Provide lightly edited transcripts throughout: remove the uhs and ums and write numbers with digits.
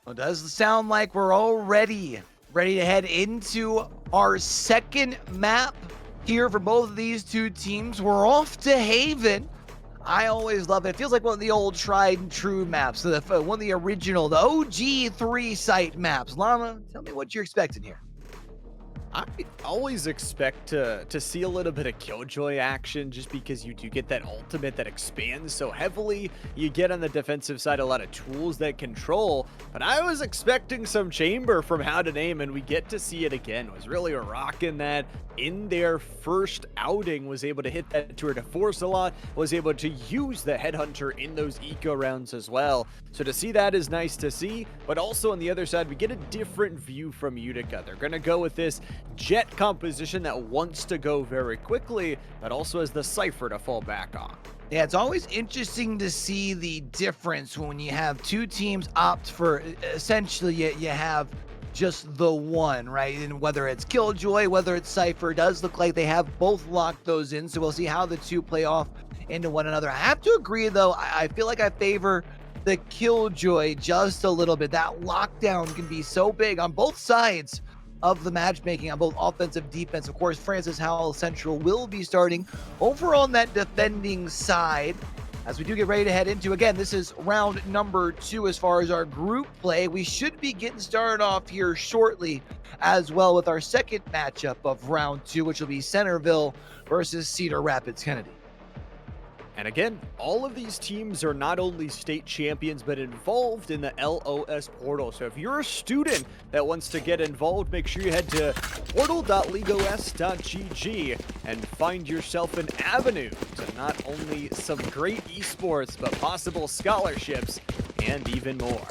Well, it does sound like we're already ready to head into our second map here for both of these two teams. We're off to Haven. I always love it. It feels like one of the old tried and true maps. So one of the original, the OG 3-site maps. Llama, tell me what you're expecting here. I always expect to see a little bit of Killjoy action just because you do get that ultimate that expands so heavily. You get on the defensive side a lot of tools that control, but I was expecting some Chamber from How to Name, and we get to see it again. Was really rocking that in their first outing, was able to hit that tour de force a lot, was able to use the Headhunter in those eco rounds as well. So to see that is nice to see, but also on the other side, we get a different view from Utica. They're going to go with this Jet composition that wants to go very quickly, but also has the Cypher to fall back on. Yeah, it's always interesting to see the difference when you have two teams opt for, essentially, you have just the one, right? And whether it's Killjoy, whether it's Cypher, it does look like they have both locked those in, so we'll see how the two play off into one another. I have to agree, though, I feel like I favor the Killjoy just a little bit. That lockdown can be so big on both sides of the matchmaking, on both offensive, defense. Of course, Francis Howell Central will be starting over on that defending side as we do get ready to head into, again, this is round number 2 as far as our group play. We should be getting started off here shortly as well with our second matchup of round 2, which will be Centerville versus Cedar Rapids Kennedy. And again, all of these teams are not only state champions, but involved in the LOS portal. So if you're a student that wants to get involved, make sure you head to portal.leagueos.gg and find yourself an avenue to not only some great esports, but possible scholarships and even more.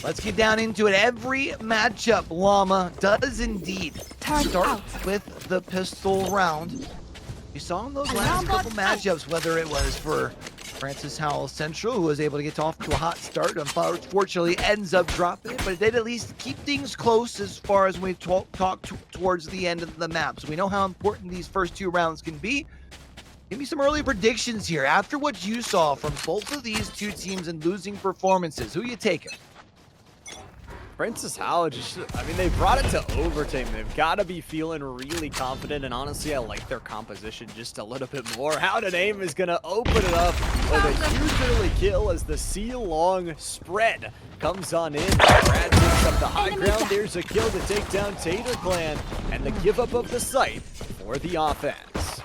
Let's get down into it. Every matchup, Llama, does indeed start with the pistol round. You saw in those last couple matchups, whether it was for Francis Howell Central, who was able to get off to a hot start, unfortunately ends up dropping it, but it did at least keep things close as far as we talked towards the end of the map. So we know how important these first 2 rounds can be. Give me some early predictions here. After what you saw from both of these two teams and losing performances, who you taking? Francis Howell they brought it to overtime. They've got to be feeling really confident, and honestly, I like their composition just a little bit more. How to Name is going to open it up with a huge early kill as the C-long spread comes on in. Brad takes up the high ground. There's a kill to take down Tater Clan, and the give up of the site for the offense.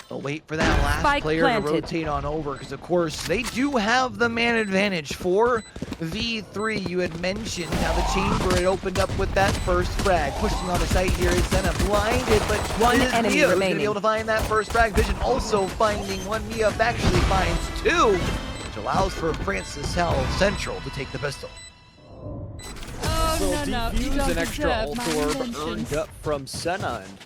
They'll wait for that last player to rotate on over, because of course they do have the man advantage for V3. You had mentioned how the chamber had opened up with that first frag. Pushing on the site here is Senna blinded, but one enemy remaining. Gonna be able to find that first frag. Vision also finding one. Mia actually finds 2, which allows for Francis Howell Central to take the pistol. Defuse, an extra ult orb earned up from Senna. And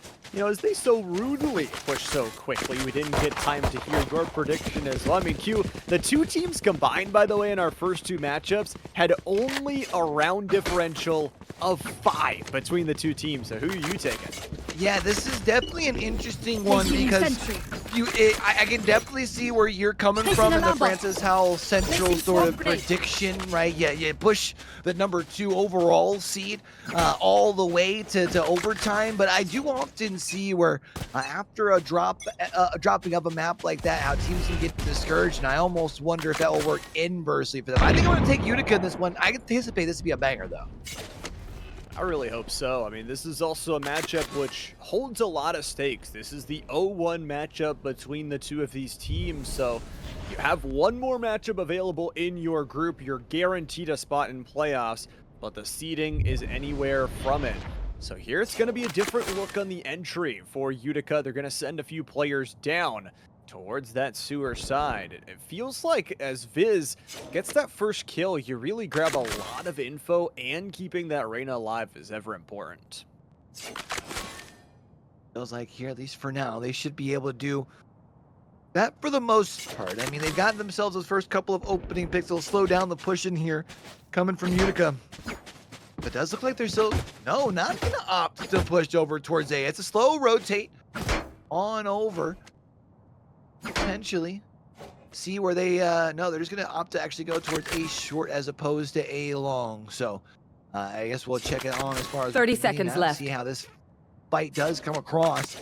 as they so rudely push so quickly, we didn't get time to hear your prediction as well. I mean, Q, the 2 teams combined, by the way, in our first 2 matchups, had only a round differential of 5 between the 2 teams. So who are you taking? Yeah, this is definitely an interesting one because I can definitely see where you're coming from in the Francis Howell Central sort of prediction, right? Yeah, you push the number 2 overall seed all the way to overtime, but I do often see where after a dropping of a map like that, how teams can get discouraged, and I almost wonder if that will work inversely for them. I think I'm going to take Utica in this one. I anticipate this to be a banger, though. I really hope so. I mean, this is also a matchup which holds a lot of stakes. This is the 0-1 matchup between the 2 of these teams, so you have one more matchup available in your group. You're guaranteed a spot in playoffs, but the seeding is anywhere from it. So here it's going to be a different look on the entry for Utica. They're going to send a few players down towards that sewer side. It feels like as Viz gets that first kill, you really grab a lot of info, and keeping that Reyna alive is ever important. Feels like here, at least for now, they should be able to do that for the most part. I mean, they've gotten themselves those first couple of opening picks. They'll slow down the push in here coming from Utica. But it does look like they're still, no, not going to opt to push over towards A. It's a slow rotate on over. Potentially see where they, no, they're just going to opt to actually go towards A short as opposed to A long. So I guess we'll check it on as far as 30 seconds left. See how this fight does come across.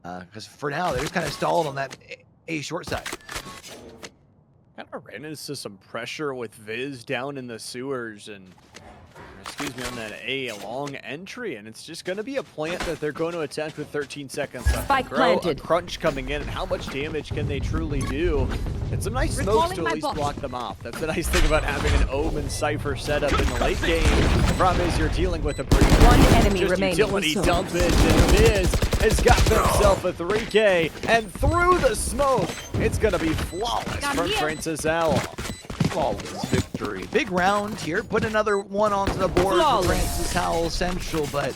Because for now, they're just kind of stalled on that A short side. Kind of ran into some pressure with Viz down in the sewers and, excuse me, on that A long entry, and it's just going to be a plant that they're going to attempt with 13 seconds left. Spike planted. A crunch coming in, and how much damage can they truly do? And some nice smokes to at least block them off. That's the nice thing about having an Omen Cypher setup in the late game. The problem is you're dealing with a pretty one enemy just remaining. utility dumpage, and Viz has got himself a 3K, and through the smoke, it's going to be flawless from Francis Owl. Flawless victory. Big round here. Put another one onto the board for Francis Howell Central, but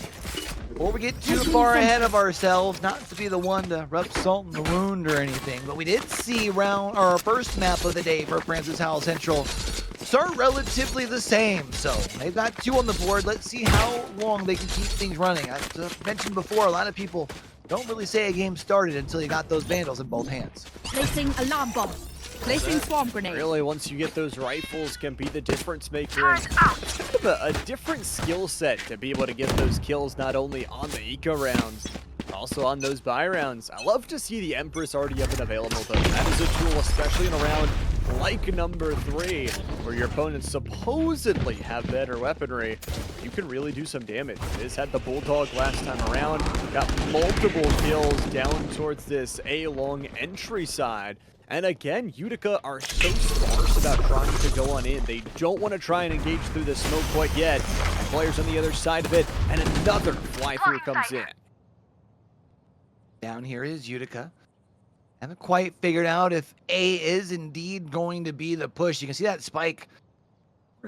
before we get too far ahead of ourselves, not to be the one to rub salt in the wound or anything, but we did see our first map of the day for Francis Howell Central start relatively the same. So they've got 2 on the board. Let's see how long they can keep things running. I've mentioned before, a lot of people don't really say a game started until you got those Vandals in both hands. Placing alarm bomb. Placing swarm grenade. Really, once you get those rifles, can be the difference maker. And it's kind of a different skill set to be able to get those kills, not only on the eco rounds, but also on those buy rounds. I love to see the Empress already up and available, though. That is a tool, especially in a round like number 3, where your opponents supposedly have better weaponry. You can really do some damage. Viz had the Bulldog last time around, got multiple kills down towards this A-long entry side. And again, Utica are so sparse about trying to go on in. They don't want to try and engage through the smoke quite yet. And players on the other side of it, and another fly-through comes in. Down here is Utica. Haven't quite figured out if A is indeed going to be the push. You can see that spike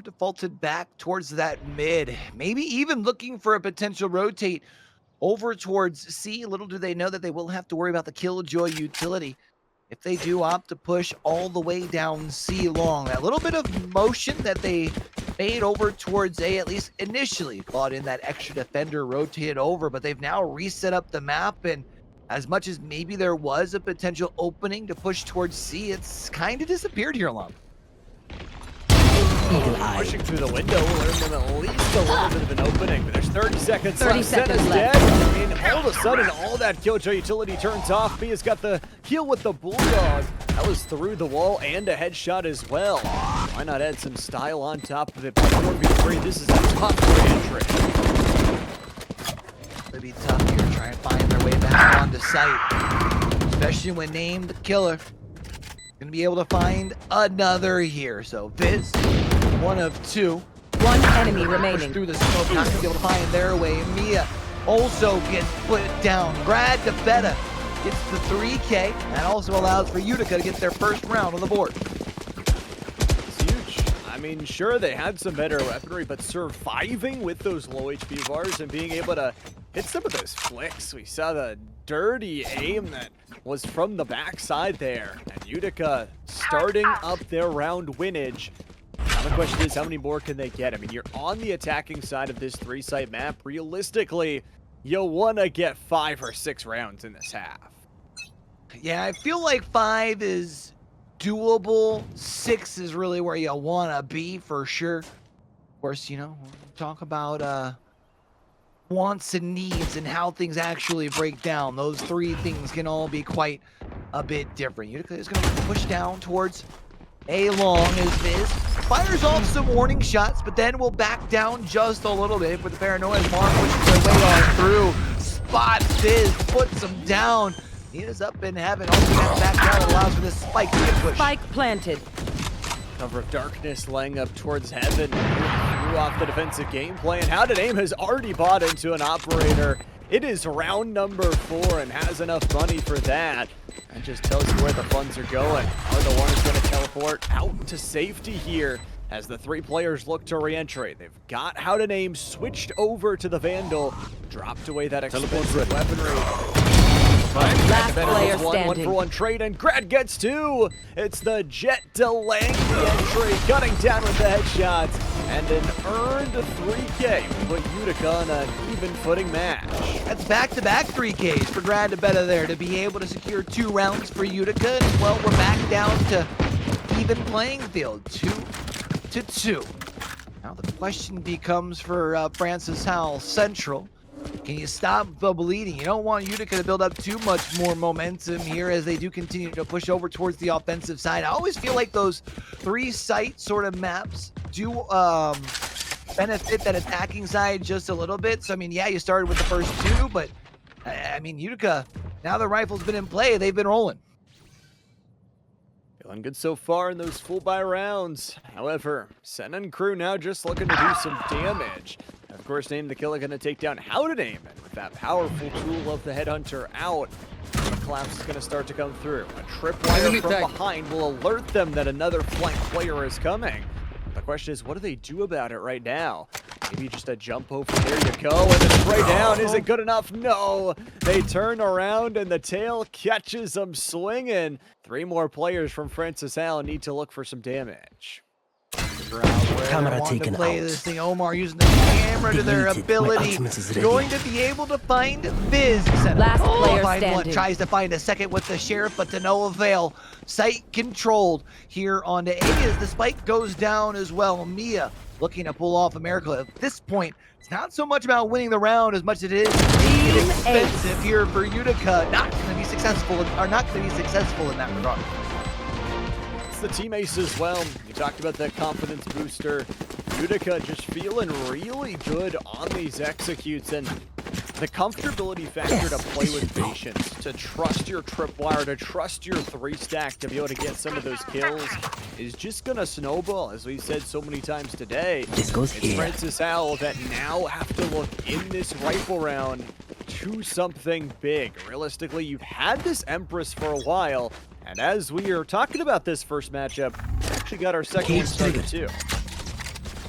defaulted back towards that mid. Maybe even looking for a potential rotate over towards C. Little do they know that they will have to worry about the Killjoy utility if they do opt to push all the way down C long. That little bit of motion that they made over towards A, at least initially, brought in that extra defender, rotated over, but they've now reset up the map, and as much as maybe there was a potential opening to push towards C, it's kind of disappeared here, Alum. Pushing through the window will earn them at least a little bit of an opening, but there's 30 seconds 30 left. seconds Senna's left. dead, and all of a sudden, all that Killjoy utility turns off. B has got the heal with the Bulldog. That was through the wall and a headshot as well. Why not add some style on top of it? But 4v3, this is a tough entry. It'll be tough here, trying to find their way back onto site, especially when named the killer. Gonna be able to find another here. So Viz, 1 of 2. One enemy Push remaining. through the smoke, not gonna be able to find their way. Mia also gets put down. Brad DeFetta gets the 3K. That also allows for Utica to get their first round on the board. It's huge. I mean, sure, they had some better weaponry, but surviving with those low HP bars and being able to hit some of those flicks. We saw the dirty aim that was from the backside there. And Utica starting up their round winnage. Now the question is, how many more can they get? I mean, you're on the attacking side of this 3-site map. Realistically, you'll want to get 5 or 6 rounds in this half. Yeah, I feel like 5 is doable. 6 is really where you want to be for sure. Of course, you know, we'll talk about wants and needs and how things actually break down. Those 3 things can all be quite a bit different. Utica is going to push down towards A long as Viz fires off some warning shots, but then will back down just a little bit with the paranoia. Mark pushes their way on through. Spots Viz, puts him down. He is up in heaven. Also back down allows for this spike to get pushed. Spike planted. Cover of darkness laying up towards heaven. Threw off the defensive game plan. How did aim has already bought into an operator. It is round number 4 and has enough money for that. That just tells you where the funds are going. Are the Warriors going to teleport out to safety here as the 3 players look to re-entry? They've got how to name switched over to the Vandal, dropped away that expensive weaponry. Last player One standing. for one trade, and Grad gets 2. It's the Jet delaying the entry, cutting down with the headshots, and an earned 3K. Put Utica on an even footing match. That's back-to-back 3Ks for Grad to better there to be able to secure 2 rounds for Utica. And well, we're back down to even playing field, 2-2. Now the question becomes for Francis Howell Central. Can you stop the bleeding? You don't want Utica to build up too much more momentum here as they do continue to push over towards the offensive side. I always feel like those 3-site sort of maps do benefit that attacking side just a little bit. So, I mean, yeah, you started with the first 2, but, I mean, Utica, now the rifle's been in play, they've been rolling. Feeling good so far in those full buy rounds. However, Sen and crew now just looking to do some damage. Of course, Name the Killer going to take down Howdename, and with that powerful tool of the Headhunter out, the collapse is going to start to come through. A tripwire from behind will alert them that another flank player is coming. The question is, what do they do about it right now? Maybe just a jump over, there you go, and a spray down. Is it good enough? No! They turn around and the tail catches them swinging. 3 more players from Francis Howell need to look for some damage. Camera taken play out. This thing, Omar using the camera to their ability, going to be able to find Viz. Last player find standing. one, tries to find a second with the sheriff, but to no avail. Sight controlled here on the A as the spike goes down as well. Mia looking to pull off a miracle. At this point, it's not so much about winning the round as much as it is being expensive here for Utica. Not going to be successful, or not going to be successful in that regard. The team ace as well. You talked about that confidence booster. Utica just feeling really good on these executes, and the comfortability factor to play with patience, to trust your tripwire, to trust your 3-stack to be able to get some of those kills is just gonna snowball, as we've said so many times today. This goes it's here. Francis Howell that now have to look in this rifle round to something big. Realistically, you've had this Empress for a while, and as we are talking about this first matchup, we actually got our second one started too.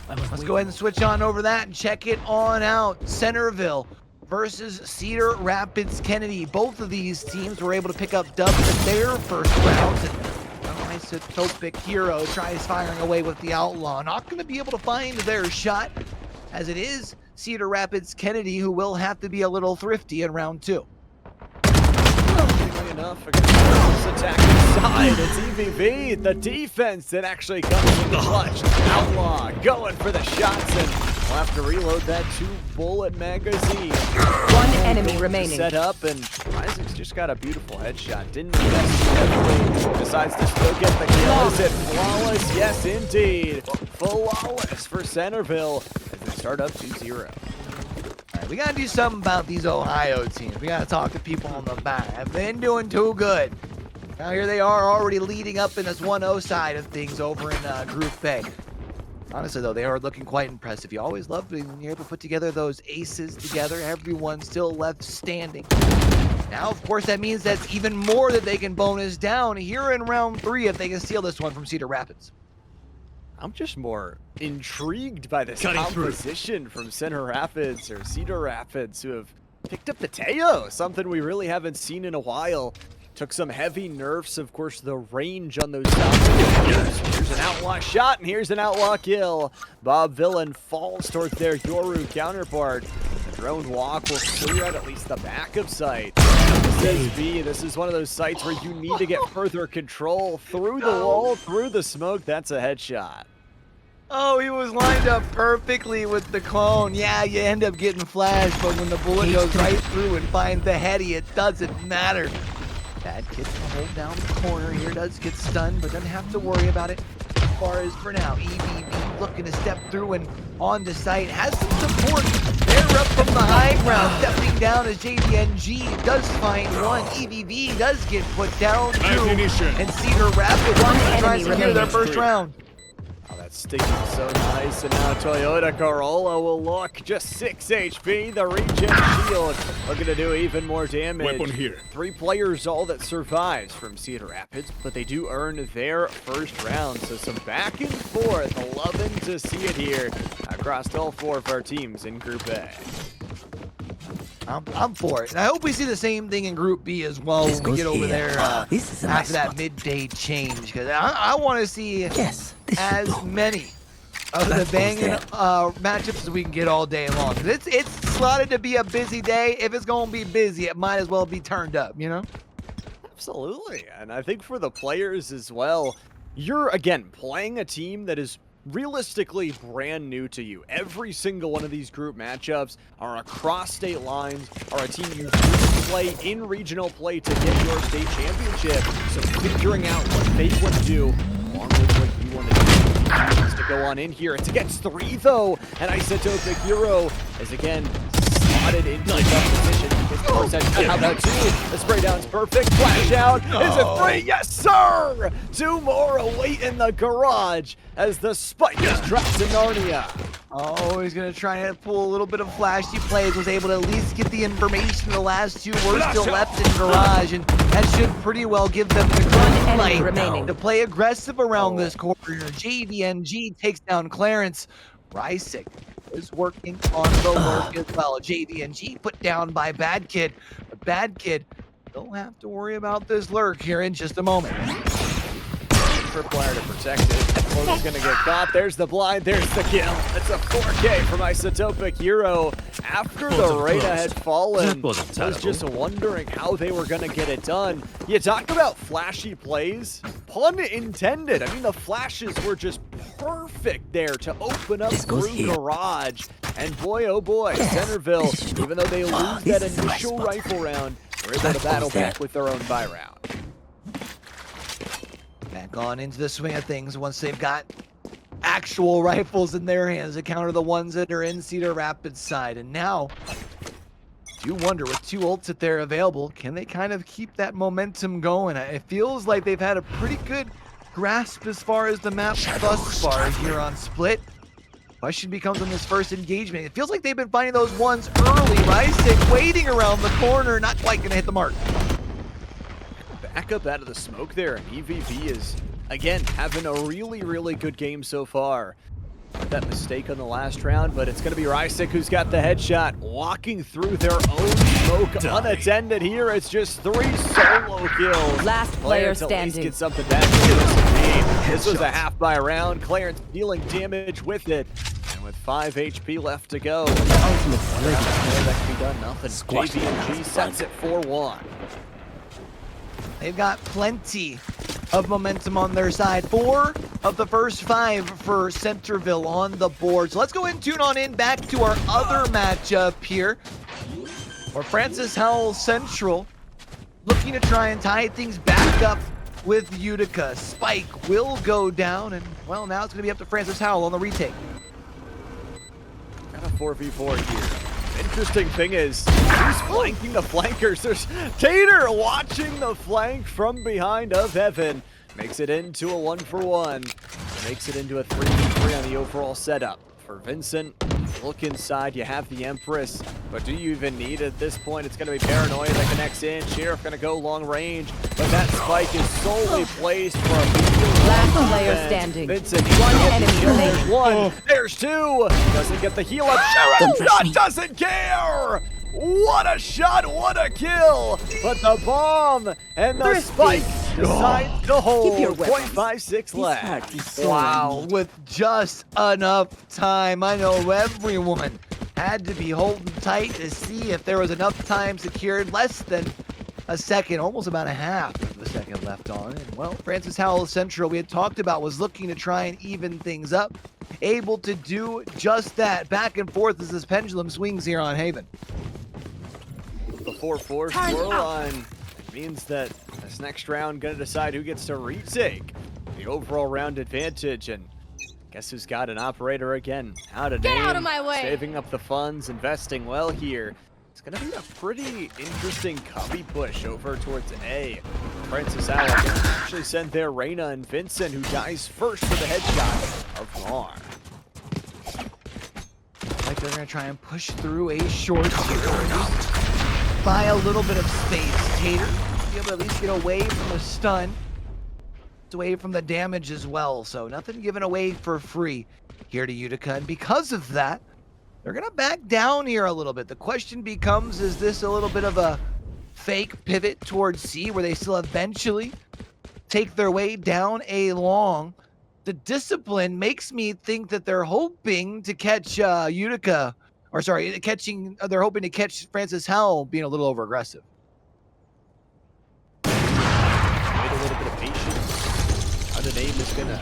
Let's go ahead and switch on over that and check it on out. Centerville versus Cedar Rapids Kennedy. Both of these teams were able to pick up dubs in their first rounds. And an isotopic hero tries firing away with the Outlaw. Not going to be able to find their shot, as it is Cedar Rapids Kennedy who will have to be a little thrifty in round 2. Enough against this attacking side. It's EVV, the defense that actually comes in the clutch. Outlaw going for the shots, and we'll have to reload that 2-bullet magazine. 1 enemy remaining. Set up, and Isaac's just got a beautiful headshot. Didn't miss heavily. Decides to still get the kill. Is it flawless? Yes, indeed. Flawless for Centerville as they start up 2-0. We gotta do something about these Ohio teams. We gotta talk to people on the back. Have been doing too good. Now here they are already leading up in this 1-0 side of things over in Group A. Honestly though, they are looking quite impressive. You always love when you're able to put together those aces together. Everyone still left standing. Now, of course, that means that's even more that they can bonus down here in round 3 if they can steal this one from Cedar Rapids. I'm just more intrigued by this composition from Cedar Rapids, who have picked up the Teo, something we really haven't seen in a while. Took some heavy nerfs, of course, the range on those sounds. Here's an outlaw shot, and here's an outlaw kill. Bob Villain falls towards their Yoru counterpart. The drone walk will clear out at least the back of sight. Says B, this is one of those sites where you need to get further control. Through the wall, through the smoke, that's a headshot. Oh, he was lined up perfectly with the clone. Yeah, you end up getting flashed, but when the bullet goes right through and finds the heady, it doesn't matter. Bad kid to hold down the corner here, does get stunned, but doesn't have to worry about it. As far as for now, EVV looking to step through and onto site, has some support. They're up from the high ground, stepping down as JVNG does find one. EVV does get put down too, and Cedar Rapids tries to secure their first round. Oh, that's sticking so nice, and now Toyota Corolla will look just 6 HP. The regen shield looking to do even more damage. Weapon here. 3 players all that survives from Cedar Rapids, but they do earn their first round. So some back and forth, loving to see it here across all 4 of our teams in Group A. I'm for it. And I hope we see the same thing in Group B as well when we get over there after that midday change. Because I want to see as many of the banging matchups as we can get all day long. It's slotted to be a busy day. If it's going to be busy, it might as well be turned up, you know? Absolutely. And I think for the players as well, you're, again, playing a team that is realistically brand new to you. Every single one of these group matchups are across state lines, are a team you play in regional play to get your state championship. So figuring out what they want to do, along with what you want to do, needs to go on in here. It's against 3 though, and Isotopic Hero is again slotted into the tough position. How about 2? The spray down's perfect. Flash out. Is it 3? Yes, sir! 2 more await in the garage as the spike is dropped to Narnia. Oh, he's going to try and pull a little bit of flashy plays. Was able to at least get the information. The last 2 were still left in garage, and that should pretty well give them the green light to play aggressive around this corner. JVNG takes down Clarence. Rysick is working on the lurk as well. JVNG put down by Bad Kid. But Bad Kid don't have to worry about this lurk here in just a moment. Tripwire to protect it. Floater's gonna get caught. There's the blind. There's the kill. It's a 4K from Isotopic Hero. After the Reyna had fallen, I was just wondering how they were gonna get it done. You talk about flashy plays, pun intended. I mean, the flashes were just perfect there to open up through garage. And boy, oh boy, Centerville, even though they lose that initial rifle round, they're able to battle back with their own buy round. Back on into the swing of things once they've got actual rifles in their hands to counter the ones that are in Cedar Rapids side. And now, you wonder with 2 ults that they're available, can they kind of keep that momentum going? It feels like they've had a pretty good grasp as far as the map thus far here on Split. Question becomes on this first engagement. It feels like they've been finding those ones early. Rysick waiting around the corner, not quite gonna hit the mark. Back up out of the smoke there, and EVV is, again, having a really, really good game so far. That mistake on the last round, but it's going to be Rysick who's got the headshot, walking through their own smoke unattended here. It's just 3 solo kills. Last player Clarence at standing. least get something back into this game. This was a half by round. Clarence dealing damage with it. And with 5 HP left to go, that can be done. Nothing. JVNG sets it 4-1. They've got plenty of momentum on their side. 4 of the first 5 for Centerville on the board. So let's go and tune on in back to our other matchup here, where Francis Howell Central looking to try and tie things back up with Utica. Spike will go down, and well, now it's going to be up to Francis Howell on the retake. Got a 4v4 here. Interesting thing is, who's flanking the flankers? There's Tater watching the flank from behind of Evan. Makes it into a 1-for-1. Makes it into a 3v3 on the overall setup. For Vincent, look inside, you have the Empress, but do you even need it at this point? It's going to be Paranoia that connects in. Sheriff going to go long range, but that spike is solely placed for a last player standing. Vincent, 1 enemy there's remaining. 1, there's 2. Doesn't get the heal up. Sheriff doesn't care. What a shot, what a kill. But the bomb and the spike decides to hold. 0.56 left. Wow, with just enough time. I know everyone had to be holding tight to see if there was enough time secured. Less than a second, almost about a half of a second left on. And well, Francis Howell Central, we had talked about, was looking to try and even things up. Able to do just that. Back and forth as this pendulum swings here on Haven. The 4-4 scoreline means that this next round gonna decide who gets to retake the overall round advantage. And guess who's got an operator again? Out of name, out of my way. saving up the funds, investing well here. It's gonna be a pretty interesting cubby push over towards A. Francis Howell actually sent their Reyna and Vincent, who dies first with a headshot of Mar. Like they're gonna try and push through A short here. By a little bit of space. Tater be able to at least get away from the stun. It's away from the damage as well. So nothing given away for free here to Utica. And because of that, They're going to back down here a little bit. The question becomes, is this a little bit of a fake pivot towards C where they still eventually take their way down A long? The discipline makes me think that they're hoping to catch Utica, or sorry, they're hoping to catch Francis Howell being a little over aggressive. Wait a little bit of patience. How the name is gonna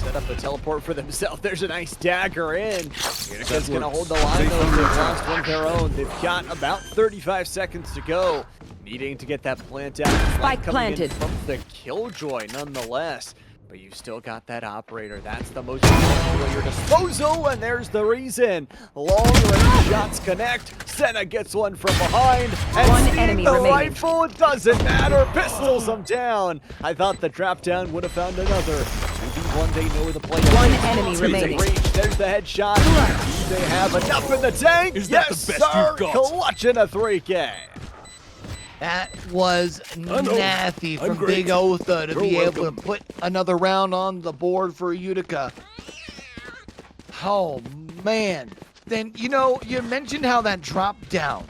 set up a teleport for themselves. There's a nice dagger in. Utica's gonna hold the line though. They've lost one of their own. They've got about 35 seconds to go. Needing to get that plant out. Spike planted from the Killjoy nonetheless. But you've still got that operator. That's the most important at your disposal, and there's the reason. Long-range shots connect. Senna gets one from behind, and One enemy the remaining. rifle doesn't matter. Pistols him down. I thought the drop down would have found another. 2v1, they know the play. One enemy remaining. There's the headshot. Do they have enough in the tank? Is that Yes, the best sir. you've got? Clutching a 3K. That was nasty I'm from great. Big Otha to You're be able to welcome. put another round on the board for Utica. Oh, man. Then, you know, you mentioned how that dropped down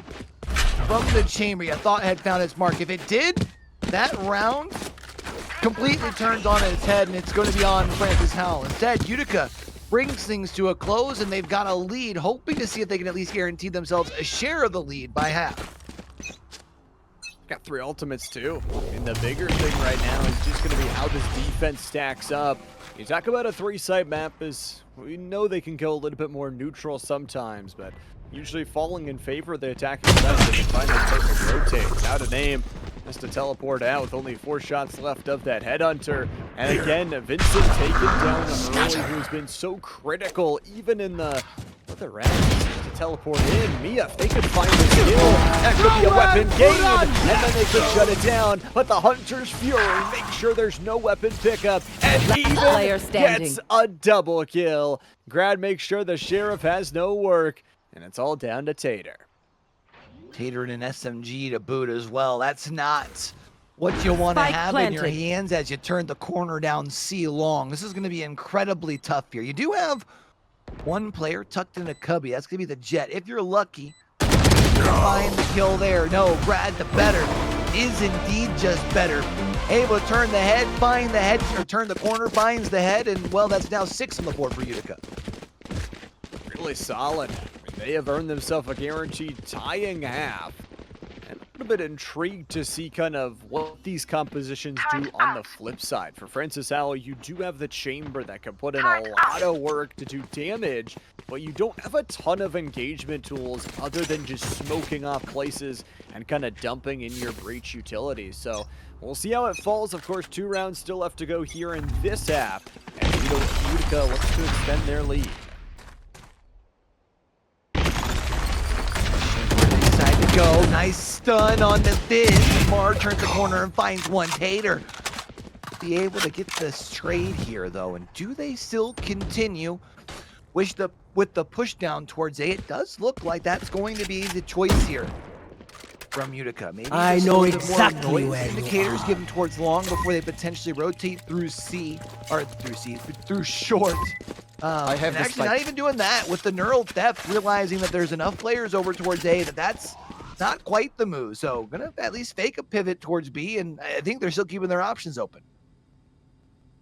from the chamber. You thought had found its mark. If it did, that round completely turns on its head, and it's going to be on Francis Howell. Instead, Utica brings things to a close, and they've got a lead, hoping to see if they can at least guarantee themselves a share of the lead by half. Got 3 ultimates too. And the bigger thing right now is just going to be how this defense stacks up. You talk about a 3-site map is, we know they can go a little bit more neutral sometimes, but usually falling in favor of the attacking side, they can find the perfect rotates. Out of name, just to teleport out with only 4 shots left of that headhunter. And again, Vincent taken down early, who's been so critical even in the other rounds. Teleport in. Mia, if they could find the skill, that could be a weapon gain, and then they could shut it down. But the Hunter's Fury makes sure there's no weapon pickup, and player even standing. gets a double kill. Grad makes sure the Sheriff has no work, and it's all down to Tater. Tater and an SMG to boot as well. That's not what you want to Spike have in your planted. hands as you turn the corner down C long. This is going to be incredibly tough here. You do have one player tucked in a cubby. That's going to be the Jet. If you're lucky, find the kill there. No, Brad the better is indeed just better. Able to turn the head, find the head, or turn the corner, finds the head, and well, that's now 6 on the board for Utica. Really solid. They have earned themselves a guaranteed tying half. And a little bit intrigued to see kind of what these compositions do on the flip side. For Francis Howell, you do have the chamber that can put in a lot of work to do damage, but you don't have a ton of engagement tools other than just smoking off places and kind of dumping in your breach utilities. So we'll see how it falls. Of course, 2 rounds still left to go here in this half, and Utica looks to extend their lead. Go. Nice stun on the Viz. Mar turns the corner and finds one. Tater be able to get this trade here, though. And do they still continue with the push down towards A? It does look like that's going to be the choice here from Utica. Maybe I just a know little bit more exactly noise where you indicators are. given towards long before they potentially rotate through through short. I have and the actually spike. not even doing that with the neural theft, realizing that there's enough players over towards A that's not quite the move. So gonna at least fake a pivot towards B, and I think they're still keeping their options open.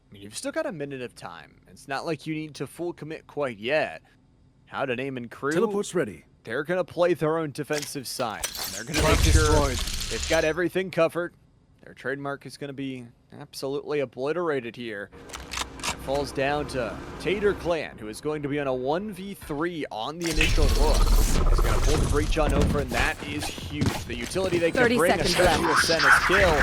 I mean, you've still got a minute of time. It's not like you need to full commit quite yet. How to name and crew? Teleport's ready. They're going to play their own defensive side. They're going to make sure they've got everything covered. Their trademark is going to be absolutely obliterated here. It falls down to Tater Clan, who is going to be on a 1v3 on the initial look. He's going to pull the breach on over, and that is huge. The utility they can 30 bring, seconds especially with left. Senna's kill.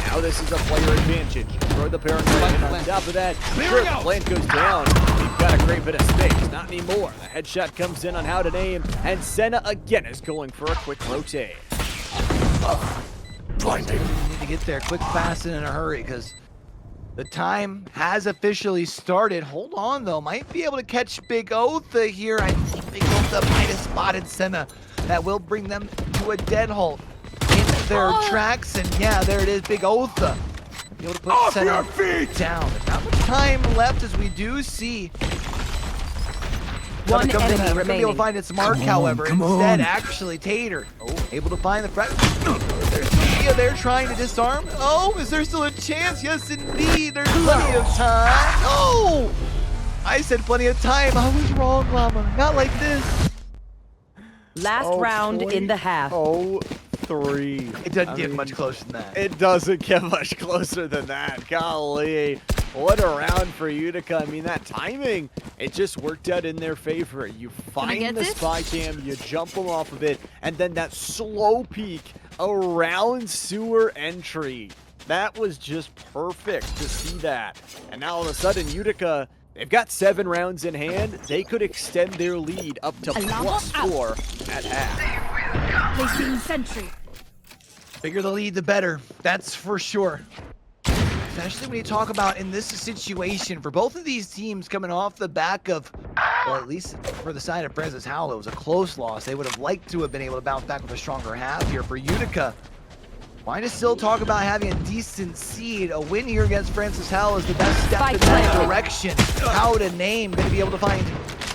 Now this is a player advantage. Throw the paranoia, and on top of that, sure, the plant goes down. We've got a great bit of space. Not anymore. The headshot comes in on how to name, and Senna again is going for a quick rotate. Blinding. You need to get there quick, fast, and in a hurry, because the time has officially started. Hold on, though. Might be able to catch Big Otha here. I think Big Otha might have spotted Senna. That will bring them to a dead halt in their tracks. And yeah, there it is, Big Otha. Be able to put Off Senna your feet! down. Not much time left as we do see One comes in, enemy gonna be able to remaining. find its mark, however. Instead, actually, Tater able to find the threat. There's Sophia there trying to disarm. Oh, is there still a chance? Yes, indeed. There's plenty of time. Oh! I said plenty of time. I was wrong, Llama. Not like this. Last round in the half. Oh, 3. It doesn't get much closer than that. It doesn't get much closer than that. Golly. What a round for Utica. I mean, that timing, it just worked out in their favor. You find the spy cam, you jump them off of it, and then that slow peek around sewer entry. That was just perfect to see that. And now all of a sudden, Utica, they've got 7 rounds in hand. They could extend their lead up to +4 at half. Placing sentry. Bigger the lead, the better. That's for sure. Especially when you talk about in this situation, for both of these teams coming off the back of, well, at least for the side of Francis Howell, it was a close loss. They would have liked to have been able to bounce back with a stronger half here. For Utica, why to still talk about having a decent seed? A win here against Francis Howell is the best step in that direction. How to name, going to be able to find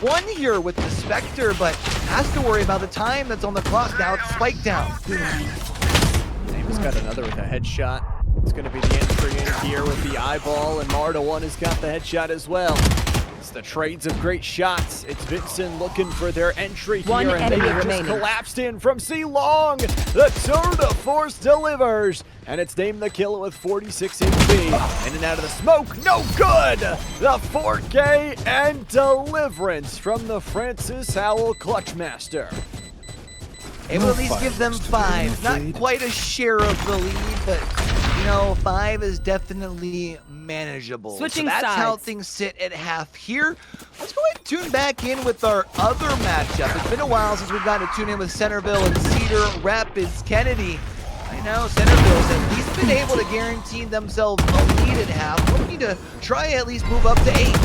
one here with the Spectre, but has to worry about the time that's on the clock now. It's spike down. Name's got another with a headshot. It's going to be the entry in here with the eyeball, and Marta 1 has got the headshot as well. It's the trades of great shots. It's Vincent looking for their entry here, One and they enemy have just remaining. collapsed in from C Long. The tour de force delivers, and it's named the kill with 46 HP. In and out of the smoke, no good. The 4K and deliverance from the Francis Howell Clutchmaster. Able to at least give them 5. Not quite a share of the lead, but, you know, 5 is definitely manageable. Switching so that's how sides. things sit at half here. Let's go ahead and tune back in with our other matchup. It's been a while since we've gotten to tune in with Centerville and Cedar Rapids Kennedy. I know Centerville's at least been able to guarantee themselves a lead at half. We need to try at least move up to 8.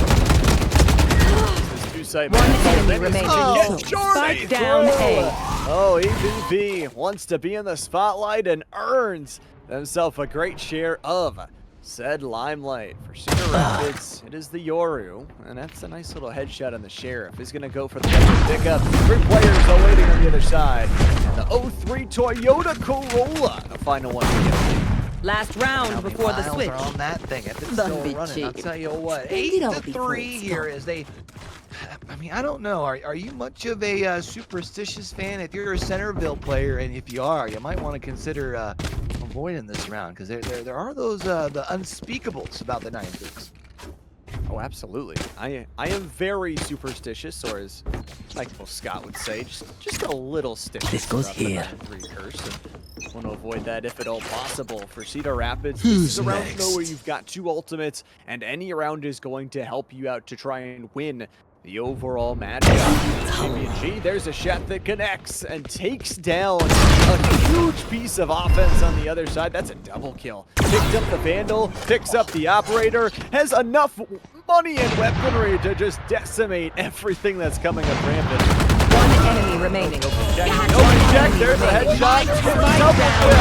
One enemy remaining. Oh, Spike down A. Oh, EVP wants to be in the spotlight and earns themselves a great share of said limelight. For Cedar Rapids, it is the Yoru, and that's a nice little headshot on the Sheriff. He's going to go for the pickup. 3 players are waiting on the other side. And the 03 Toyota Corolla, the final one here. Last round before the switch. Are on that thing. If it's Don't still be running, I'll cheap. tell you what. Spend it all 8-3 here as they. I mean, I don't know. Are you much of a superstitious fan? If you're a Centerville player, and if you are, you might want to consider avoiding this round because there are those the unspeakables about the 9-6. Oh, absolutely. I am very superstitious, or as Michael Scott would say, just a little stitious. This goes about the here. 9-3 curse, and want to avoid that if at all possible. For Cedar Rapids, this is a round though where you've got 2 ultimates, and any round is going to help you out to try and win the overall matchup. G, there's a shot that connects and takes down a huge piece of offense on the other side. That's a double kill. Picked up the Vandal, picks up the Operator, has enough money and weaponry to just decimate everything that's coming up rampant. One enemy remaining. Check, there's a headshot. Double kill.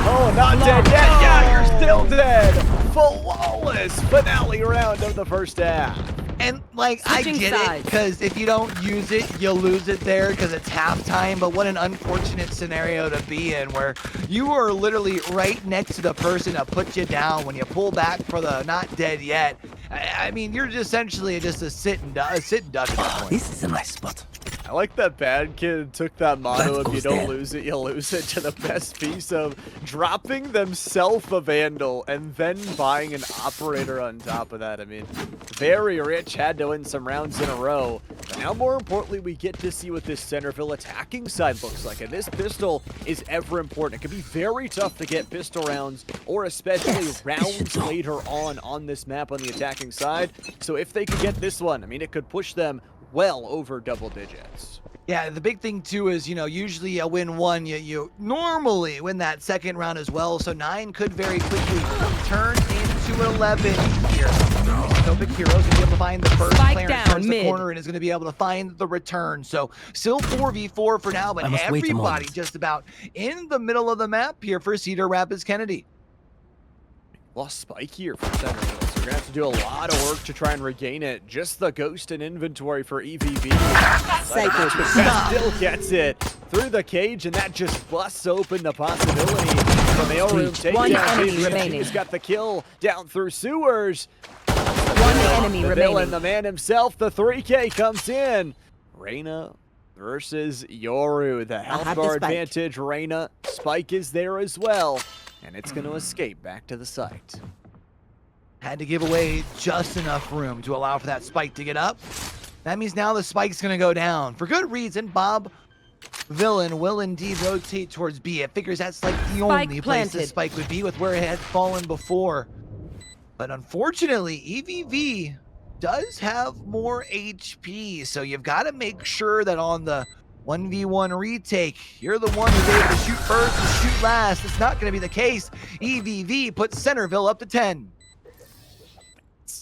Oh, not dead yet. Yeah, you're still dead. Flawless finale round of the first half. And like, Switching I get sides. it, because if you don't use it, you lose it there because it's halftime. But what an unfortunate scenario to be in, where you are literally right next to the person that put you down when you pull back for the not dead yet. I mean, you're just essentially just a sit and duck at that point. This is a nice spot. I like that Bad Kid took that motto That of you goes don't there. lose it, you lose it, to the best piece of dropping themselves a Vandal and then buying an Operator on top of that. I mean, very rich, had to win some rounds in a row. But now more importantly, we get to see what this Centerville attacking side looks like. And this pistol is ever important. It can be very tough to get pistol rounds, or especially rounds later on this map on the attacking side. So if they could get this one, I mean, it could push them well over double digits. Yeah, the big thing too is, you know, usually you win 1, you normally win that second round as well. So 9 could very quickly turn into 11 here. Dystopic Heroes going to be able to find the first Spike player down, turns the mid. corner and is going to be able to find the return. So still 4v4 for now, but I must wait a everybody moment. just about in the middle of the map here for Cedar Rapids Kennedy. Lost Spike here for Centerville. So gonna have to do a lot of work to try and regain it. Just the ghost in inventory for EVV. Still gets it through the cage, and that just busts open the possibility for mailroom takedown. One enemy He's remaining. got the kill down through sewers. One enemy The remaining. villain, the man himself, the 3K comes in. Reyna versus Yoru. The health have the bar spike. advantage. Reyna, spike is there as well. And it's going to escape back to the site. Had to give away just enough room to allow for that spike to get up. That means now the spike's going to go down. For good reason, Bob Villain will indeed rotate towards B. It figures that's like the only place the planted. spike would be with where it had fallen before. But unfortunately, EVV does have more HP, so you've got to make sure that on the 1v1 retake, you're the one who's able to shoot first and shoot last. It's not going to be the case. EVV puts Centerville up to 10.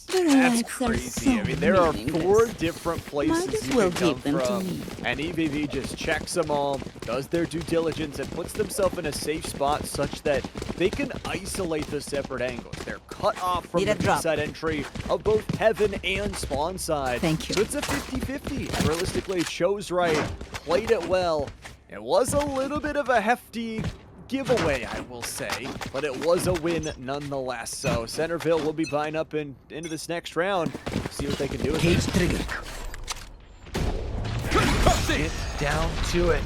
That's crazy. I mean, there are 4 different places Might as you well can come give them to from, me. and EVV just checks them all, does their due diligence, and puts themselves in a safe spot such that they can isolate the separate angles. They're cut off from Need the a drop. side entry of both heaven and spawn side. Thank you. So it's a 50-50. Realistically, chose right, played it well. It was a little bit of a hefty giveaway, I will say, but it was a win nonetheless. So Centerville will be buying up into this next round. See what they can do with it. trigger. Get down to it.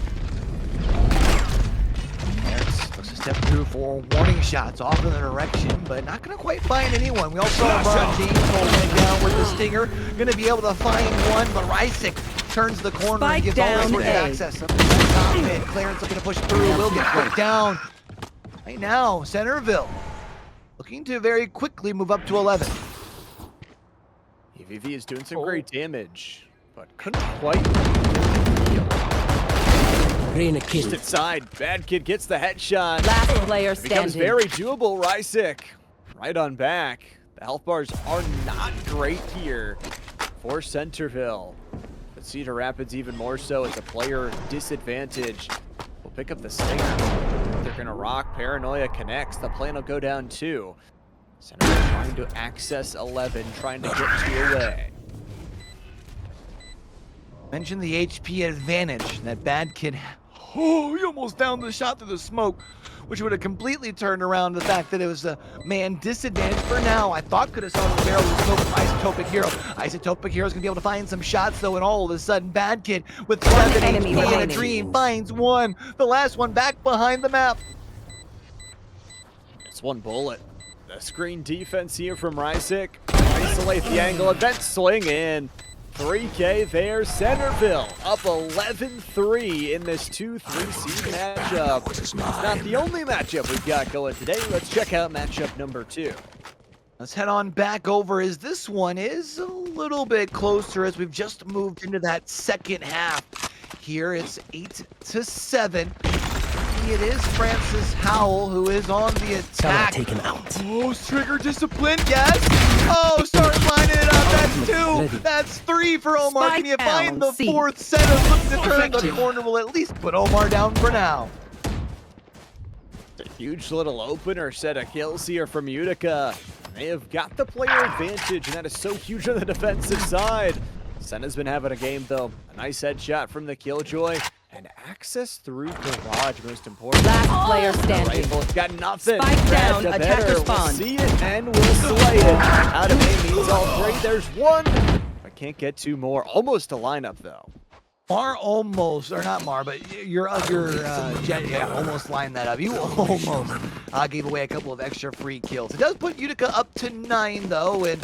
Aaron's looks to step through for warning shots off in the direction, but not going to quite find anyone. We also saw LeBron James holding it down with the stinger. Going to be able to find one, but Rysick turns the corner and Spike gives all down sorts of A. access. Up to the top mid. Clarence looking to push through. Will get put down. Right now, Centerville looking to very quickly move up to 11. EVV is doing some great damage, but couldn't quite. Just inside, Bad Kid gets the headshot. Last player Becomes standing. very doable. Rysick right on back. The health bars are not great here for Centerville. But Cedar Rapids even more so. It's a player disadvantage. We'll pick up the stinger. They're gonna rock. Paranoia connects. The plan will go down 2. Centerville trying to access 11, trying to get 2 away. Mentioned the HP advantage that Bad Kid. Oh, he almost downed the shot through the smoke, which would have completely turned around the fact that it was a man disadvantage for now. I thought could have saw the barrel of the smoke from Isotopic Hero. Isotopic Hero's gonna be able to find some shots though, and all of a sudden, Bad Kid with 7 enemy HP and a remaining. dream finds one. The last one back behind the map. It's one bullet. The screen defense here from Rysick. Isolate the angle and then swing in. 3K there, Centerville up 11-3 in this 2-3 seed matchup. It's not the only matchup we've got going today. Let's check out matchup number 2. Let's head on back over as this one is a little bit closer as we've just moved into that second half. Here it's 8-7. It is Francis Howell who is on the attack. Taken out. Oh, trigger discipline, yes. Oh, start lining it up. That's 2. That's 3 for Omar. Can you Spike find the down, C. 4th center? Looking to turn the corner. Will at least put Omar down for now. A huge little opener set of kills here from Utica. They have got the player advantage, and that is so huge on the defensive side. Senna's been having a game, though. A nice headshot from the Killjoy. And access through garage, most important. Last player standing. Rifle, it's got nothing. Spike down, Red to attacker better. spawn. We'll see it and we'll slay it. Out of A means all 3. There's 1. I can't get 2 more. Almost a lineup, though. Mar almost, or not Mar, but your Jet, yeah, almost lined that up. You almost gave away a couple of extra free kills. It does put Utica up to 9, though, and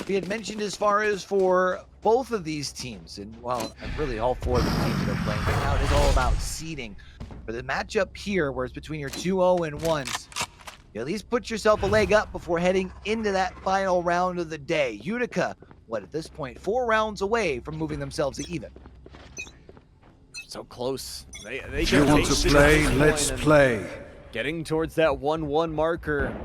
we had mentioned as far as for both of these teams, and well, really all 4 of the teams that are playing right now, it is all about seeding. For the matchup here, where it's between your 2-0 and 1s, you at least put yourself a leg up before heading into that final round of the day. Utica, what at this point, 4 rounds away from moving themselves to even. So close. They If you want to play, let's play. Getting towards that 1-1 marker.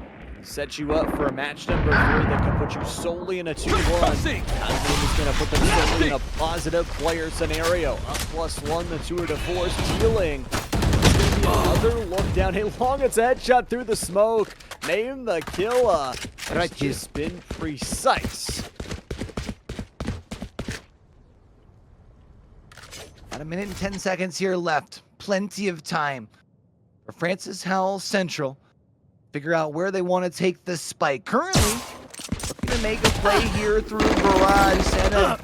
Set you up for a match number 3 that can put you solely in a 2-1. Convoy is going to put them solely in a positive player scenario. Up +1, the 2 to 4 stealing. gonna be another look down. Hey, long, it's a headshot through the smoke. Name the killer. Right here. Just been precise. About a minute and 10 seconds here left. Plenty of time for Francis Howell Central. Figure out where they want to take the spike. Currently, looking to make a play here through Garage. Santa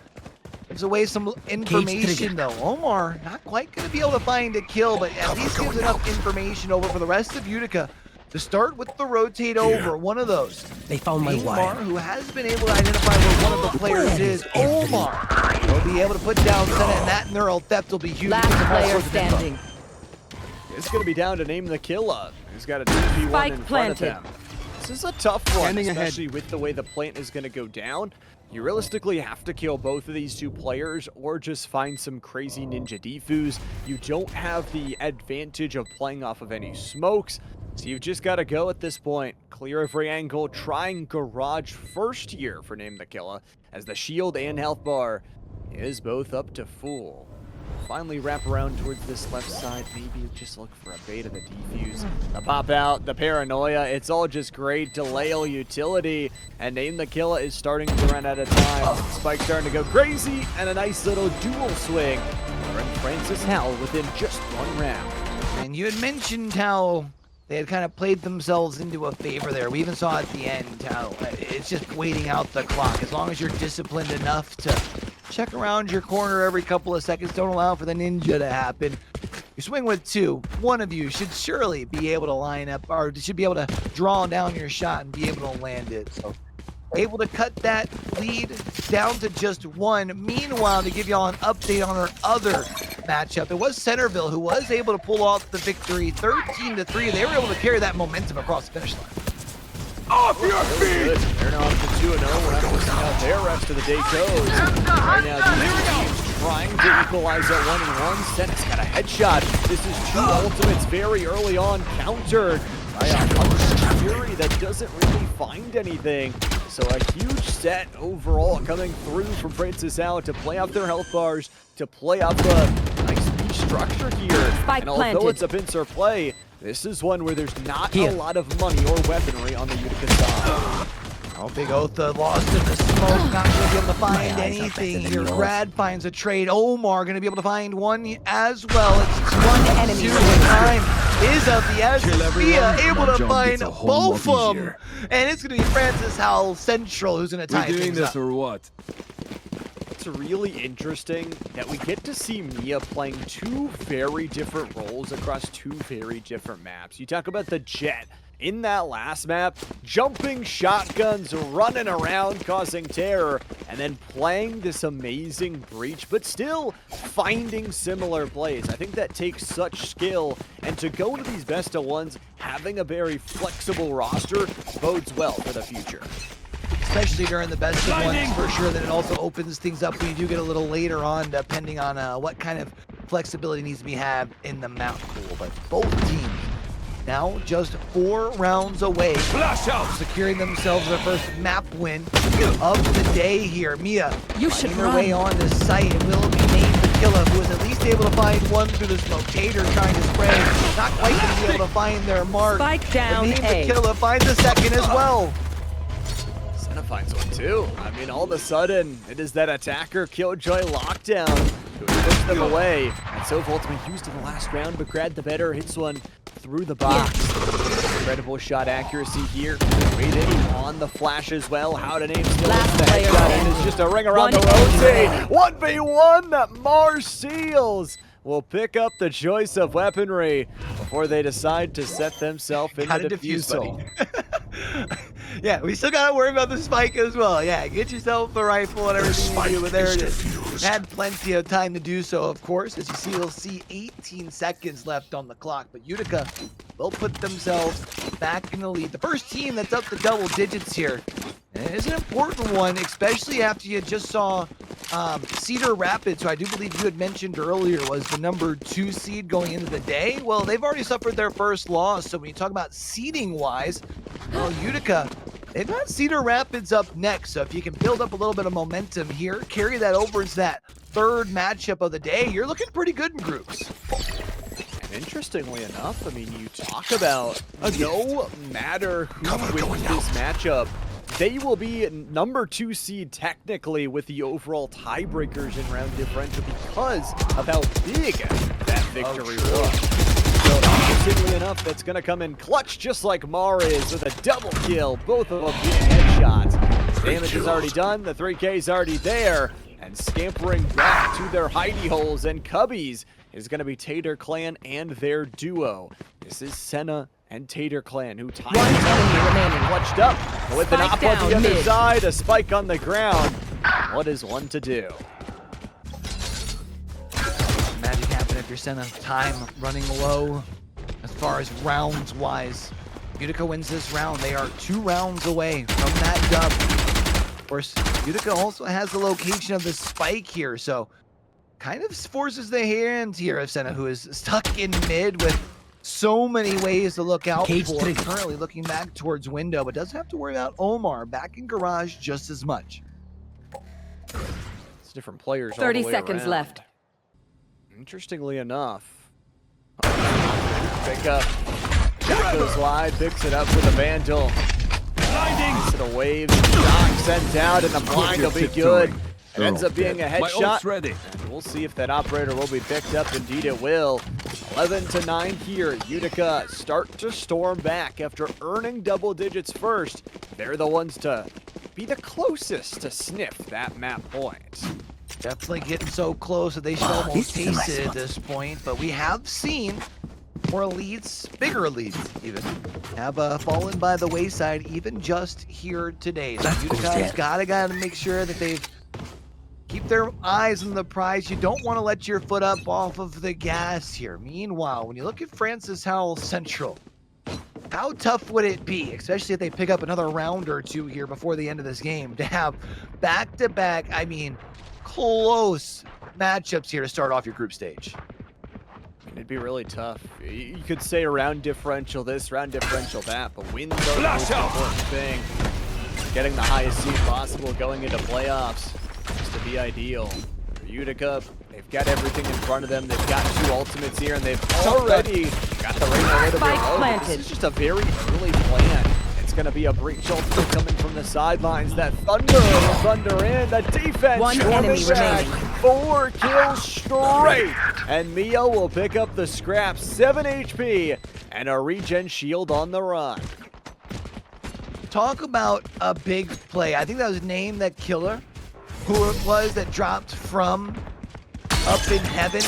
gives away some information though. Omar not quite going to be able to find a kill, but at least gives enough information over for the rest of Utica to start with the rotate over. One of those. They found my Omar, wire. who has been able to identify where one of the players is. Omar will be able to put down Senna, and that neural theft will be huge. Last because of all player sorts of info. standing. It's going to be down to name the killer. He's got a 2v1 Spike in front planted. of him. This is a tough one, Standing ahead. especially with the way the plant is going to go down. You realistically have to kill both of these two players or just find some crazy ninja defuse. You don't have the advantage of playing off of any smokes, so you've just got to go at this point. Clear every angle, trying garage first here for Name the Killer, as the shield and health bar is both up to full. Finally wrap around towards this left side. Maybe just look for a bait of the defuse. The pop out, the paranoia. It's all just great. Delay utility. And Name the Killer is starting to run out of time. Spike starting to go crazy. And a nice little dual swing. And Francis Howell within just one round. And you had mentioned how they had kind of played themselves into a favor there. We even saw at the end how it's just waiting out the clock. As long as you're disciplined enough to check around your corner every couple of seconds, don't allow for the ninja to happen. You swing with two. One of you should surely be able to line up, or should be able to draw down your shot and be able to land it. So able to cut that lead down to just one. Meanwhile, to give y'all an update on our other matchup, it was Centerville who was able to pull off the victory 13-3. They were able to carry that momentum across the finish line. Off your feet! They're now up to 2-0. We'll have to see how their rest of the day goes. Right now, these teams trying to equalize at 1-1. Senna's got a headshot. This is two ultimates very early on, countered by a Hunter Fury that doesn't really find anything. So a huge set overall coming through from Francis Howell to play off their health bars, to play off a nice piece structure here. Spike And although planted. it's a pincer play, this is one where there's not a lot of money or weaponry on the Utica side. Oh, Big Otha lost in the smoke, not going to be able to find anything here. Brad finds a trade. Omar going to be able to find one as well. It's one enemy enemy at a time. Is up the Kill everyone, Asphia, able my to job find gets a whole both lot of them. easier. And it's going to be Francis Howell Central who's going to tie We doing things this up. or what? It's really interesting that we get to see Mia playing two very different roles across two very different maps. You talk about the Jet in that last map, jumping shotguns, running around, causing terror, and then playing this amazing breach, but still finding similar plays. I think that takes such skill, and to go into these best of ones, having a very flexible roster bodes well for the future. Especially during the best of ones, for sure. Then it also opens things up when you do get a little later on, depending on what kind of flexibility needs to be had in the map pool. But both teams now just 4 rounds away, securing themselves their first map win of the day here. Mia, You should finding her way run. on the site, and will be named the killer, who is at least able to find one through the smoke. Tater trying to spray, not quite going to be able to find their mark. Spike down But named A. the killer finds the second as well. Senna finds one too. I mean, all of a sudden, it is that attacker Killjoy lockdown who puts them away. And so ultimately used in the last round, but grabbed the better, hits one through the box. Incredible shot accuracy here. Waiting on the flash as well. How to name still Last the player headshot, and standing. it's just a ring around One the enemy rotate. 1v1 that Mars Seals will pick up the choice of weaponry before they decide to set themselves in Gotta the defuse, defusal. buddy. Yeah, we still gotta worry about the spike as well. Yeah, get yourself a rifle and everything you do, but there it is. Had plenty of time to do so, of course. As you see, you'll see 18 seconds left on the clock, but Utica will put themselves back in the lead. The first team that's up to double digits here. And it is an important one, especially after you just saw Cedar Rapids, who I do believe you had mentioned earlier was the number 2 seed going into the day. Well, they've already suffered their first loss, so when you talk about seeding-wise, well, Utica, they've got Cedar Rapids up next, so if you can build up a little bit of momentum here, carry that over into that third matchup of the day, you're looking pretty good in groups. Interestingly enough, I mean, you talk about no matter who wins this matchup, they will be number 2 seed technically with the overall tiebreakers in round differential because of how big that victory was. So interestingly enough, that's going to come in clutch just like Mariz with a double kill, both of them being headshots. Damage is already done, the 3K is already there, and scampering back to their hidey holes and cubbies is going to be Tater Clan and their duo. This is Senna and Tater Clan, who tied clutched up with an op on the other side, a spike on the ground. What is one to do? Magic happen if you're Senna. Time running low as far as rounds wise. Utica wins this round. They are 2 rounds away from that dub. Of course, Utica also has the location of the spike here, so kind of forces the hand here of Senna, who is stuck in mid with so many ways to look out for. Currently looking back towards window, but doesn't have to worry about Omar back in garage just as much. It's different players. 30 all the way seconds around. left. Interestingly enough, pick up. Jack goes wide, picks it up with a Vandal. Blinding. A wave, shot sent out, and the blind will be good. It ends up being a headshot. Ready. And we'll see if that operator will be picked up. Indeed it will. 11-9 here. Utica start to storm back after earning double digits first. They're the ones to be the closest to sniff that map point. Definitely getting so close that they should almost taste it at this point, but we have seen more elites, bigger elites even, have fallen by the wayside even just here today. So Utica's gotta make sure that they've keep their eyes on the prize. You don't want to let your foot up off of the gas here. Meanwhile, when you look at Francis Howell Central, how tough would it be, especially if they pick up another round or 2 here before the end of this game, to have back-to-back, I mean, close matchups here to start off your group stage? It'd be really tough. You could say round differential this, round differential that, but wins are the most important thing. Getting the highest seed possible going into playoffs is to be ideal. For Utica, they've got everything in front of them. They've got 2 ultimates here, and they've already got the ring a little bit low. This is just a very early plan. It's going to be a breach ultimate coming from the sidelines. That thunder in, the defense. 1 enemy remaining. 4 kills straight. And Mio will pick up the scrap, 7 HP, and a regen shield on the run. Talk about a big play. I think that was named that killer, who it was that dropped from up in heaven,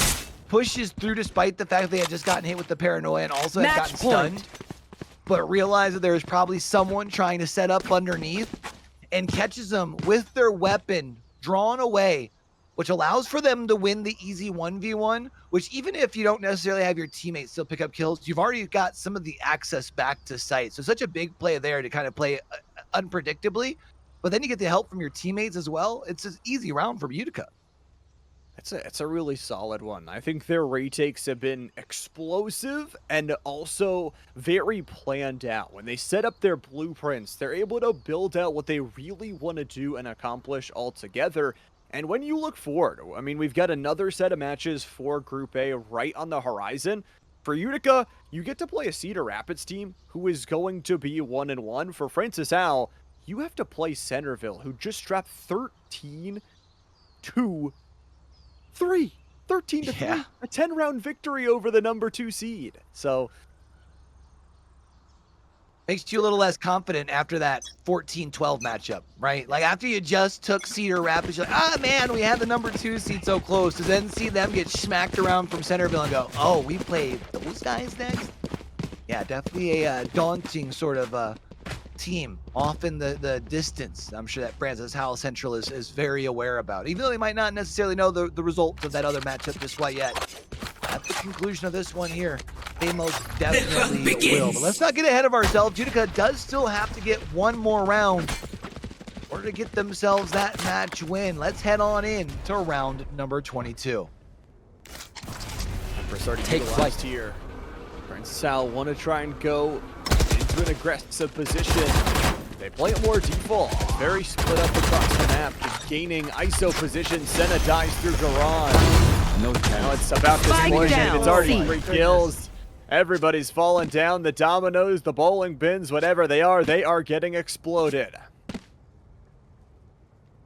pushes through despite the fact that they had just gotten hit with the paranoia and also had gotten stunned, but realized that there was probably someone trying to set up underneath and catches them with their weapon drawn away, which allows for them to win the easy 1v1, which even if you don't necessarily have your teammates still pick up kills, you've already got some of the access back to site. So such a big play there to kind of play unpredictably, but then you get the help from your teammates as well. It's an easy round for Utica. It's a really solid one. I think their retakes have been explosive and also very planned out. When they set up their blueprints, they're able to build out what they really want to do and accomplish all together. And when you look forward, I mean, we've got another set of matches for Group A right on the horizon. For Utica, you get to play a Cedar Rapids team who is going to be 1-1. For Francis Howell, you have to play Centerville, who just dropped 13-3. 13-3. Yeah. A 10-round victory over the number 2 seed. So makes you a little less confident after that 14-12 matchup, right? Like after you just took Cedar Rapids, you're like, ah, man, we had the number 2 seed so close. To then see them get smacked around from Centerville and go, oh, we played those guys next? Yeah, definitely a daunting sort of team off in the distance. I'm sure that Francis Howell Central is very aware about, even though they might not necessarily know the results of that other matchup just quite yet. At the conclusion of this one here, they most definitely will. But let's not get ahead of ourselves. Utica does still have to get one more round in order to get themselves that match win. Let's head on in to round number 22. take flight here. Francis Howell want to try and go into an aggressive position. They play it more default. Very split up across the map, just gaining ISO position. Senna dies through garage. No Now chance. it's about to Spike explosion. down, It's already C. 3 kills. Everybody's falling down. The dominoes, the bowling bins, whatever they are getting exploded.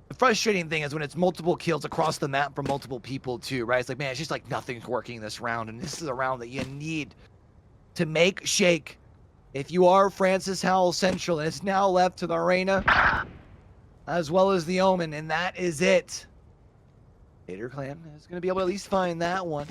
The frustrating thing is when it's multiple kills across the map from multiple people too, right? It's like, man, it's just like nothing's working this round, and this is a round that you need to make shake. If you are Francis Howell Central, and it's now left to the Arena, as well as the Omen, and that is it. Vader Clan is going to be able to at least find that one.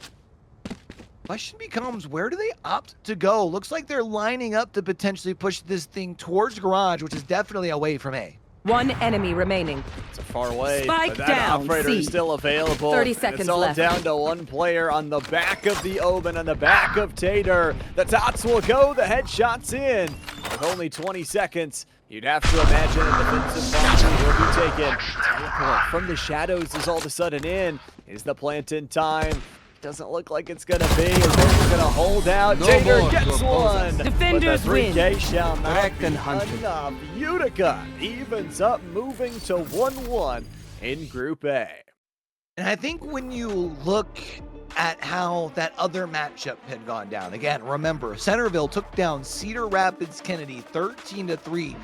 Question becomes, where do they opt to go? Looks like they're lining up to potentially push this thing towards Garage, which is definitely away from A. One enemy remaining. It's a far away, Spike but that down, operator is C. still available. 30 And seconds it's all left. down to one player on the back of the Omen, on the back of Tater. The tots will go, the headshots in. With only 20 seconds, you'd have to imagine a defensive boundary will be taken. Teleport from the shadows is all of a sudden in. Is the plant in time? Doesn't look like it's gonna be. Is Tater gonna hold out? No Tater more gets one. Defenders but the 3K win. shall not Correct and be hunted. enough. Utica evens up, moving to 1-1 in Group A. And I think when you look at how that other matchup had gone down, again, remember, Centerville took down Cedar Rapids Kennedy 13-3.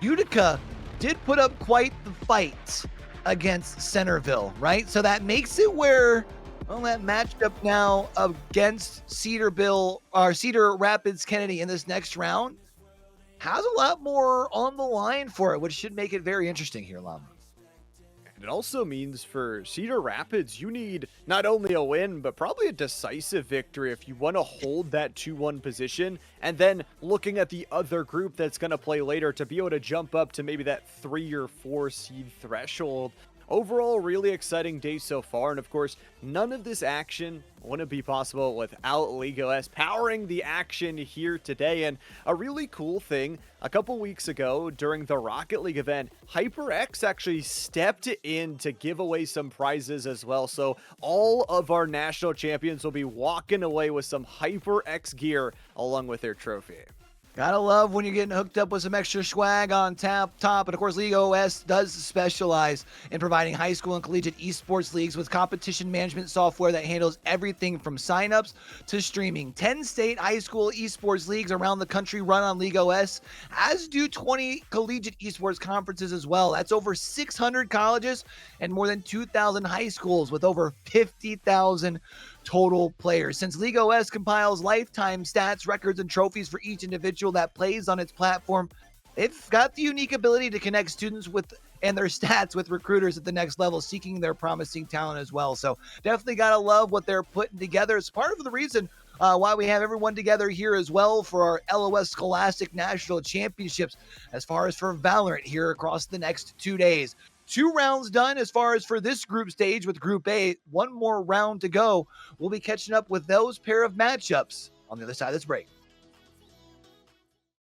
Utica did put up quite the fight against Centerville, right? So that makes it where, well, that matchup now against Cedar Rapids Kennedy in this next round has a lot more on the line for it, which should make it very interesting here, Llama. And it also means for Cedar Rapids, you need not only a win, but probably a decisive victory if you want to hold that 2-1 position. And then looking at the other group that's going to play later to be able to jump up to maybe that 3 or 4 seed threshold. Overall, really exciting day so far, and of course, none of this action wouldn't be possible without League OS powering the action here today. And a really cool thing, a couple weeks ago during the Rocket League event, HyperX actually stepped in to give away some prizes as well. So all of our national champions will be walking away with some HyperX gear along with their trophy. Gotta love when you're getting hooked up with some extra swag on top. And of course, League OS does specialize in providing high school and collegiate esports leagues with competition management software that handles everything from signups to streaming. 10 state high school esports leagues around the country run on League OS, as do 20 collegiate esports conferences as well. That's over 600 colleges and more than 2,000 high schools with over 50,000 total players. Since League OS compiles lifetime stats, records, and trophies for each individual that plays on its platform, they've got the unique ability to connect students with and their stats with recruiters at the next level seeking their promising talent as well. So definitely gotta love what they're putting together. It's part of the reason why we have everyone together here as well for our LOS Scholastic National Championships as far as for Valorant here across the next 2 days. 2 rounds done as far as for this group stage with Group A. 1 more round to go. We'll be catching up with those pair of matchups on the other side of this break.